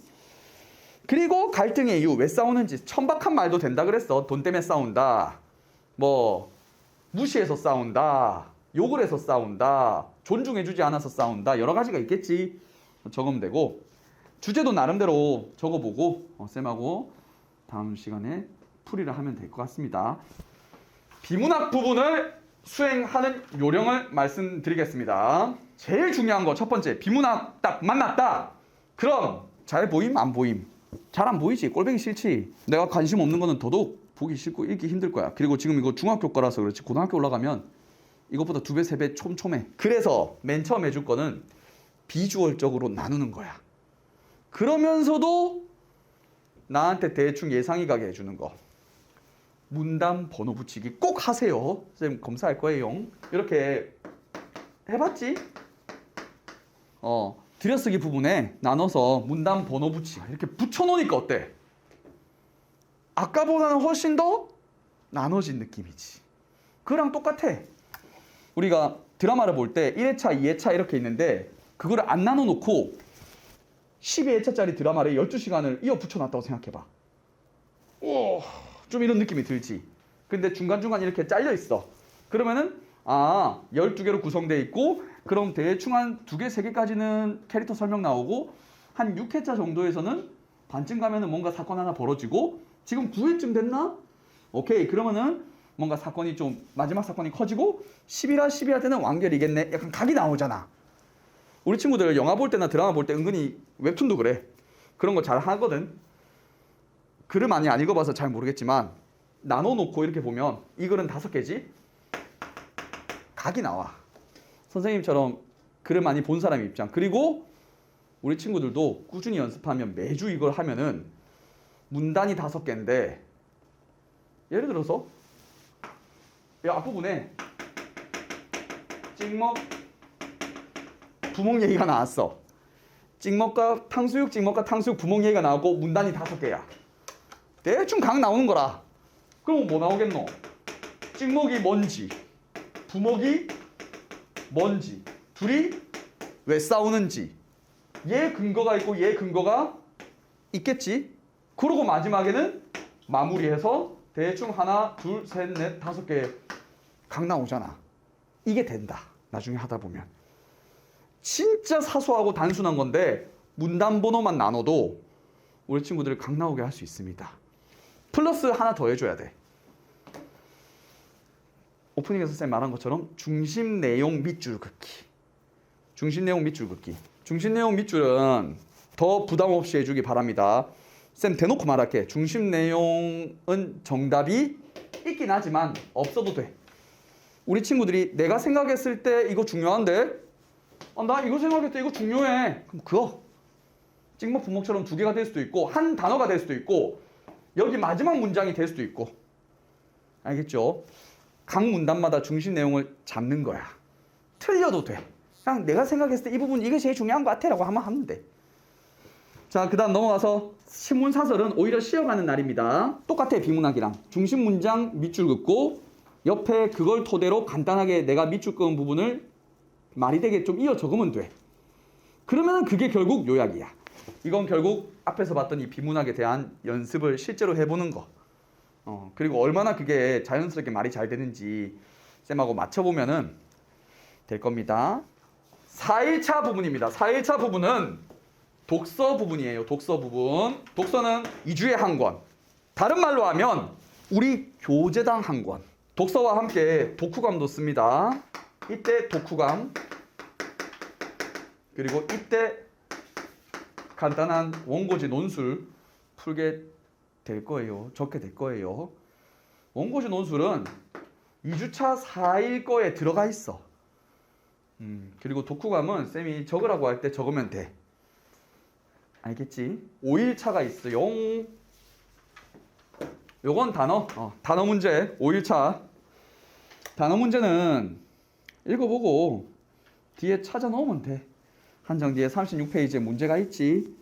그리고 갈등의 이유, 왜 싸우는지 천박한 말도 된다 그랬어. 돈 때문에 싸운다. 뭐 무시해서 싸운다. 욕을 해서 싸운다. 존중해주지 않아서 싸운다. 여러 가지가 있겠지. 적으면 되고 주제도 나름대로 적어보고 쌤하고 다음 시간에 풀이를 하면 될 것 같습니다. 비문학 부분을 수행하는 요령을 말씀드리겠습니다. 제일 중요한 거 첫 번째, 비문학 딱 만났다. 그럼 잘 보임 안 보임? 잘 안 보이지. 꼴보기 싫지. 내가 관심 없는 거는 더더욱 보기 싫고 읽기 힘들 거야. 그리고 지금 이거 중학교 거라서 그렇지 고등학교 올라가면 이것보다 2배, 3배 촘촘해. 그래서 맨 처음 해줄 거는 비주얼적으로 나누는 거야. 그러면서도 나한테 대충 예상이 가게 해주는 거. 문단 번호 붙이기 꼭 하세요. 선생님 검사할 거예요. 이렇게 해봤지? 들여쓰기 부분에 나눠서 문단 번호 붙이기 이렇게 붙여놓으니까 어때? 아까보다는 훨씬 더 나눠진 느낌이지. 그거랑 똑같아. 우리가 드라마를 볼 때 1회차, 2회차 이렇게 있는데 그거를 안 나눠놓고 12회차짜리 드라마를 12시간을 이어 붙여놨다고 생각해봐. 오, 좀 이런 느낌이 들지. 근데 중간중간 이렇게 잘려 있어. 그러면은 12개로 구성되어 있고 그럼 대충 한 2개, 3개까지는 캐릭터 설명 나오고 한 6회차 정도에서는 반쯤 가면은 뭔가 사건 하나 벌어지고 지금 9회쯤 됐나? 오케이. 그러면은 뭔가 사건이 좀 마지막 사건이 커지고 11화, 12화 때는 완결이겠네. 약간 각이 나오잖아. 우리 친구들 영화 볼 때나 드라마 볼 때 은근히 웹툰도 그래. 그런 거 잘 하거든. 글을 많이 안 읽어봐서 잘 모르겠지만 나눠놓고 이렇게 보면 이 글은 5개지? 각이 나와. 선생님처럼 글을 많이 본 사람 입장. 그리고 우리 친구들도 꾸준히 연습하면 매주 이걸 하면은 문단이 5개인데 예를 들어서 이 앞부분에 찍먹 부먹 얘기가 나왔어. 찍먹과 탕수육 부먹 얘기가 나오고 문단이 5개야. 대충 각 나오는 거라. 그럼 뭐 나오겠노? 찍먹이 뭔지, 부먹이 뭔지, 둘이 왜 싸우는지, 얘 근거가 있고 얘 근거가 있겠지. 그러고 마지막에는 마무리해서 대충 하나, 둘, 셋, 넷, 5개 각 나오잖아. 이게 된다. 나중에 하다 보면. 진짜 사소하고 단순한 건데 문단 번호만 나눠도 우리 친구들을 각 나오게 할 수 있습니다. 플러스 하나 더 해줘야 돼. 오프닝에서 쌤 말한 것처럼 중심 내용 밑줄 긋기. 중심 내용 밑줄 긋기. 중심 내용 밑줄은 더 부담 없이 해주기 바랍니다. 쌤 대놓고 말할게. 중심 내용은 정답이 있긴 하지만 없어도 돼. 우리 친구들이 내가 생각했을 때 이거 중요한데 나 이거 생각했을 때 이거 중요해. 그럼 그거 찍먹 부먹처럼 2개가 될 수도 있고 한 단어가 될 수도 있고 여기 마지막 문장이 될 수도 있고. 알겠죠? 각 문단마다 중심 내용을 잡는 거야. 틀려도 돼. 그냥 내가 생각했을 때 이 부분 이게 제일 중요한 것 같아 라고 하면 돼. 자, 그 다음 넘어가서 신문사설은 오히려 쉬어가는 날입니다. 똑같아. 비문학이랑. 중심 문장 밑줄 긋고 옆에 그걸 토대로 간단하게 내가 밑줄 그은 부분을 말이 되게 좀 이어 적으면 돼. 그러면 그게 결국 요약이야. 이건 결국 앞에서 봤던 이 비문학에 대한 연습을 실제로 해보는 거. 그리고 얼마나 그게 자연스럽게 말이 잘 되는지 쌤하고 맞춰보면은 될 겁니다. 4일차 부분입니다. 4일차 부분은 독서 부분이에요. 독서 부분. 독서는 2주에 한 권. 다른 말로 하면 우리 교재당 한 권. 독서와 함께 독후감도 씁니다. 이때 독후감. 그리고 이때 간단한 원고지 논술 풀게 될 거예요. 적게 될 거예요. 원고지 논술은 2주차 4일 거에 들어가 있어. 그리고 독후감은 쌤이 적으라고 할 때 적으면 돼. 알겠지? 5일차가 있어요. 요건 단어 문제 5일차. 단어 문제는 읽어보고 뒤에 찾아 넣으면 돼. 한 장 뒤에 36페이지에 문제가 있지.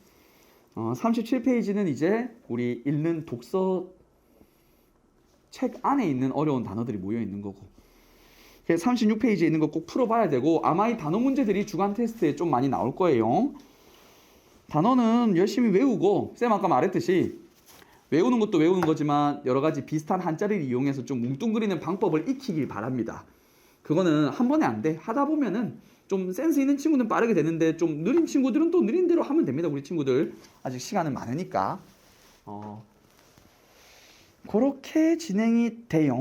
37페이지는 이제 우리 읽는 독서 책 안에 있는 어려운 단어들이 모여 있는 거고. 36페이지에 있는 거 꼭 풀어봐야 되고 아마 이 단어 문제들이 주간 테스트에 좀 많이 나올 거예요. 단어는 열심히 외우고 쌤 아까 말했듯이 외우는 것도 외우는 거지만 여러 가지 비슷한 한자리를 이용해서 좀 뭉뚱그리는 방법을 익히길 바랍니다. 그거는 한 번에 안 돼. 하다 보면은 좀 센스 있는 친구는 빠르게 되는데 좀 느린 친구들은 또 느린 대로 하면 됩니다. 우리 친구들 아직 시간은 많으니까 그렇게 진행이 돼요.